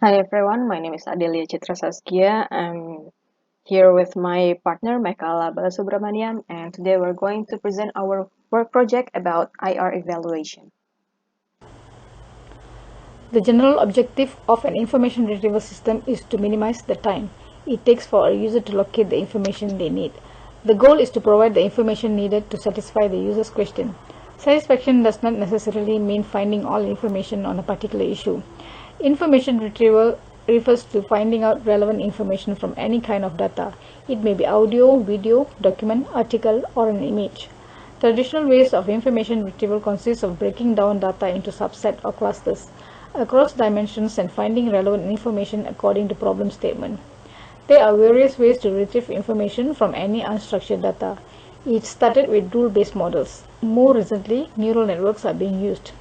Hi everyone, my name is Adelia Citra Saskia. I'm here with my partner Mekala Balasubramaniam, and today we're going to present our work project about IR evaluation. The general objective of an information retrieval system is to minimize the time it takes for a user to locate the information they need. The goal is to provide the information needed to satisfy the user's question. Satisfaction does not necessarily mean finding all information on a particular issue. Information retrieval refers to finding out relevant information from any kind of data. It may be audio, video, document, article, or an image. Traditional ways of information retrieval consist of breaking down data into subsets or clusters across dimensions and finding relevant information according to problem statement. There are various ways to retrieve information from any unstructured data. It started with rule-based models. More recently, neural networks are being used.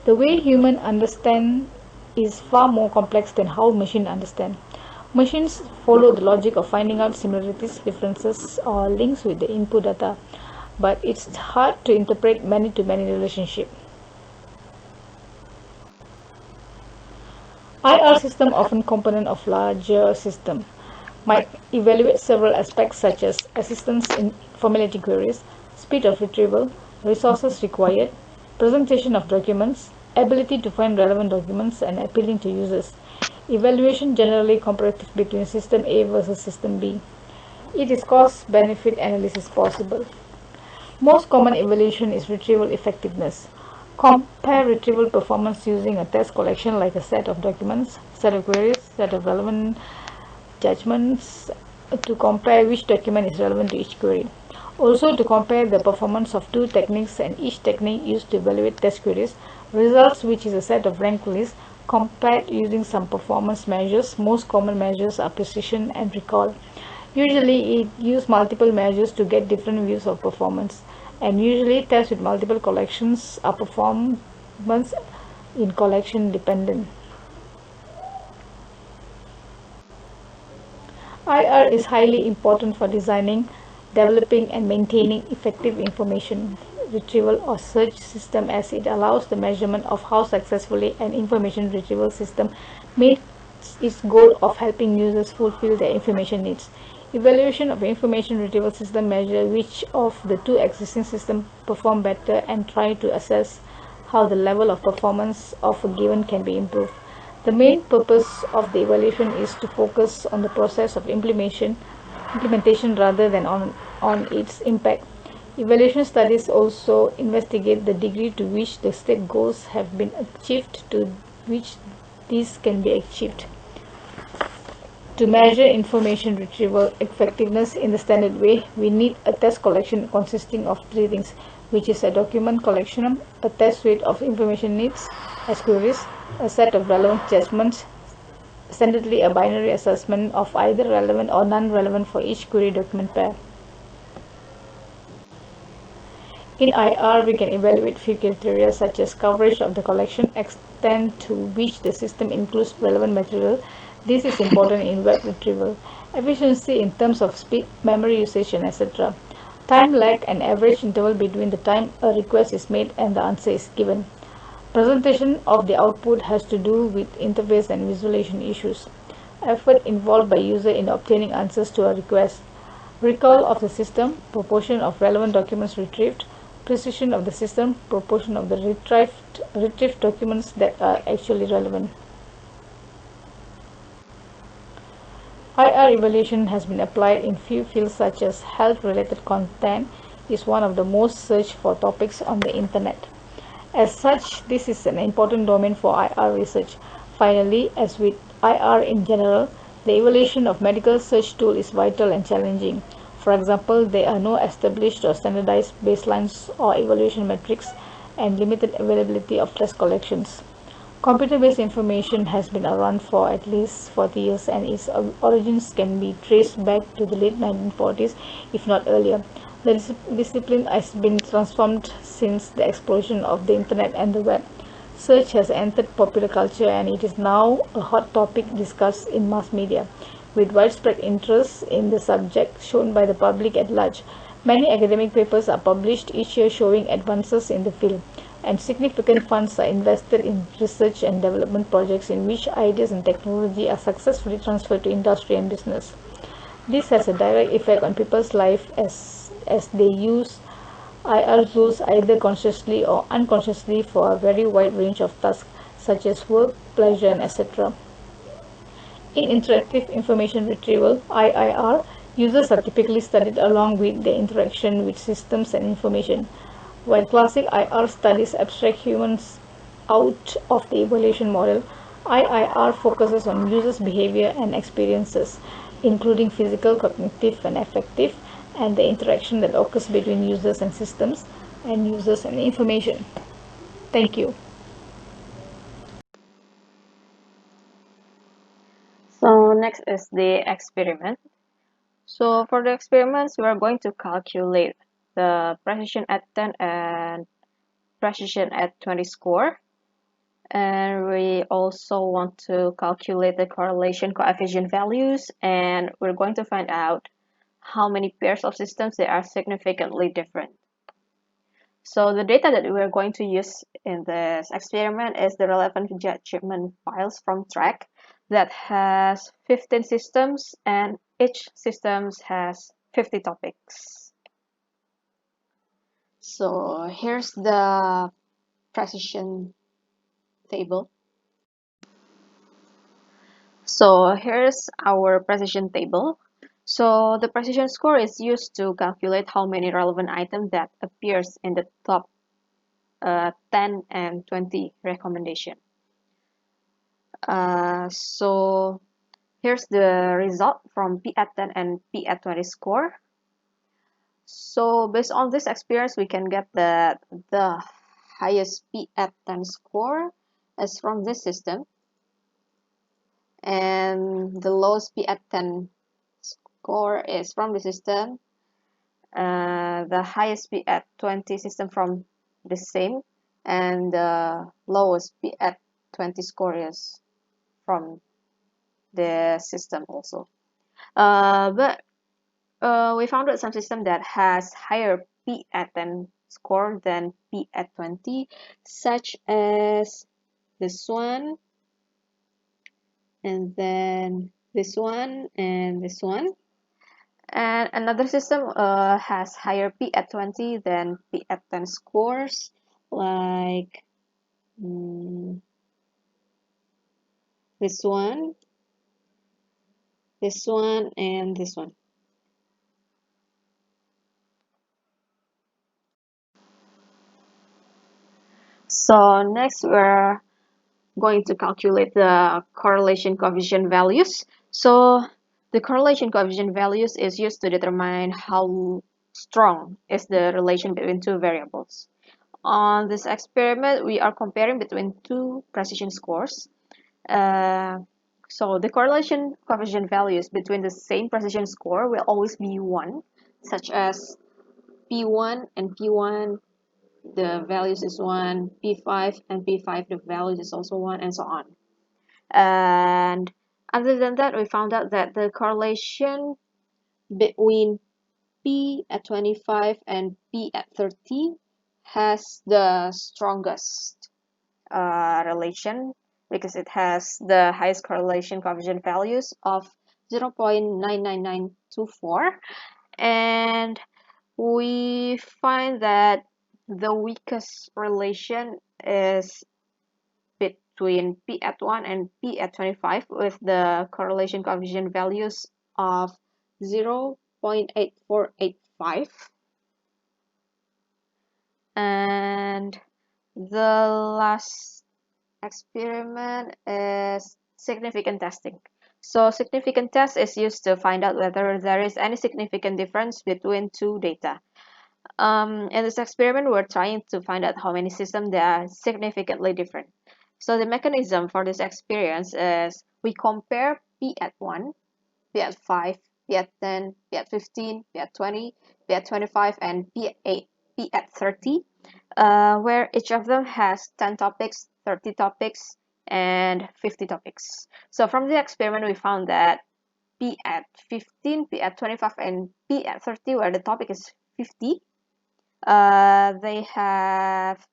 The way humans understand is far more complex than how machines understand. Machines follow the logic of finding out similarities, differences, or links with the input data, but it's hard to interpret many-to-many relationship. IR system, often component of larger system, might evaluate several aspects such as assistance in formulating queries, speed of retrieval, resources required, presentation of documents, ability to find relevant documents and appealing to users. Evaluation generally comparative between system A versus system B. It is cost-benefit analysis possible. Most common evaluation is retrieval effectiveness. Compare retrieval performance using a test collection like a set of documents, set of queries, set of relevant judgments to compare which document is relevant to each query. Also to compare the performance of two techniques and each technique used to evaluate test queries. Results, which is a set of ranked lists, compared using some performance measures. Most common measures are precision and recall. Usually it uses multiple measures to get different views of performance, and usually tests with multiple collections are performance in collection dependent. IR is highly important for designing, developing and maintaining effective information retrieval or search system, as it allows the measurement of how successfully an information retrieval system meets its goal of helping users fulfill their information needs. Evaluation of information retrieval system measure which of the two existing systems perform better and try to assess how the level of performance of a given can be improved. The main purpose of the evaluation is to focus on the process of implementation rather than on its impact. Evaluation studies also investigate the degree to which the state goals have been achieved to which these can be achieved. To measure information retrieval effectiveness in the standard way, we need a test collection consisting of three things, which is a document collection, a test suite of information needs as queries, a set of relevant judgments, standardly a binary assessment of either relevant or non-relevant for each query document pair. In IR, we can evaluate few criteria such as coverage of the collection, extent to which the system includes relevant material. This is important in web retrieval. Efficiency in terms of speed, memory usage, and etc. Time lag and average interval between the time a request is made and the answer is given. Presentation of the output has to do with interface and visualization issues. Effort involved by user in obtaining answers to a request. Recall of the system, proportion of relevant documents retrieved, precision of the system, proportion of the retrieved documents that are actually relevant. IR evaluation has been applied in few fields such as health-related content is one of the most searched for topics on the internet. As such, this is an important domain for IR research. Finally, as with IR in general, the evaluation of medical search tool is vital and challenging. For example, there are no established or standardized baselines or evaluation metrics and limited availability of test collections. Computer-based information has been around for at least 40 years and its origins can be traced back to the late 1940s, if not earlier. The discipline has been transformed since the explosion of the internet and the web. Search has entered popular culture and it is now a hot topic discussed in mass media, with widespread interest in the subject shown by the public at large. Many academic papers are published each year showing advances in the field. and significant funds are invested in research and development projects in which ideas and technology are successfully transferred to industry and business. This has a direct effect on people's life as they use IR tools either consciously or unconsciously for a very wide range of tasks such as work, pleasure, and etc. In interactive information retrieval (IIR), users are typically studied along with their interaction with systems and information. While classic IR studies abstract humans out of the evaluation model, IIR focuses on users' behavior and experiences, including physical, cognitive, and affective, and the interaction that occurs between users and systems, and users and information. Thank you. So next is the experiment. So for the experiments, we are going to calculate the precision at 10 and precision at 20 score. And we also want to calculate the correlation coefficient values, and we're going to find out how many pairs of systems that are significantly different. So the data that we're going to use in this experiment is the relevant judgment files from track that has 15 systems, and each system has 50 topics. So here's the precision table. So here's our precision table. So the precision score is used to calculate how many relevant items that appears in the top 10 and 20 recommendation. So here's the result from P at 10 and P at 20 score. So based on this experience, we can get that the highest P at 10 score is from this system, and the lowest P at 10 score is from the system. The highest P at 20 system from the same, and the lowest P at 20 score is from the system also. But we found out some system that has higher P at 10 score than P at 20, such as this one, and then this one, and this one. And another system has higher P at 20 than P at 10 scores, like this one, and this one. So next we're going to calculate the correlation coefficient values. So the correlation coefficient values is used to determine how strong is the relation between two variables. On this experiment, we are comparing between two precision scores. Uh, so the correlation coefficient values between the same precision score will always be 1, such as P1 and P1, the values is 1, P5 and P5, the values is also 1, and so on. And other than that, we found out that the correlation between P at 25 and P at 30 has the strongest relation because it has the highest correlation coefficient values of 0.99924, and we find that the weakest relation is between P at 1 and P at 25 with the correlation coefficient values of 0.8485, and the last experiment is significant testing. So significant test is used to find out whether there is any significant difference between two data. In this experiment, we're trying to find out how many systems that are significantly different. So the mechanism for this experience is we compare P at 1, P at 5, P at 10, P at 15, P at 20, P at 25, and P at 8, P at 30, where each of them has 10 topics, 30 topics, and 50 topics. So from the experiment, we found that P at 15, P at 25, and P at 30, where the topic is 50, they have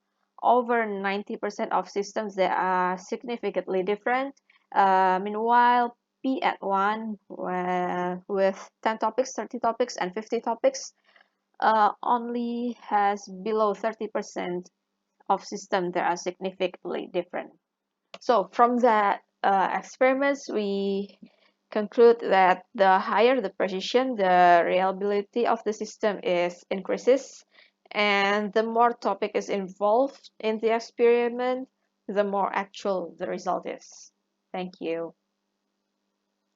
over 90% of systems that are significantly different. Meanwhile, P at 1 with 10 topics, 30 topics, and 50 topics only has below 30% of systems that are significantly different. So from that experiments, we conclude that the higher the precision, the reliability of the system is increases, and the more topic is involved in the experiment, the more actual the result is. Thank you.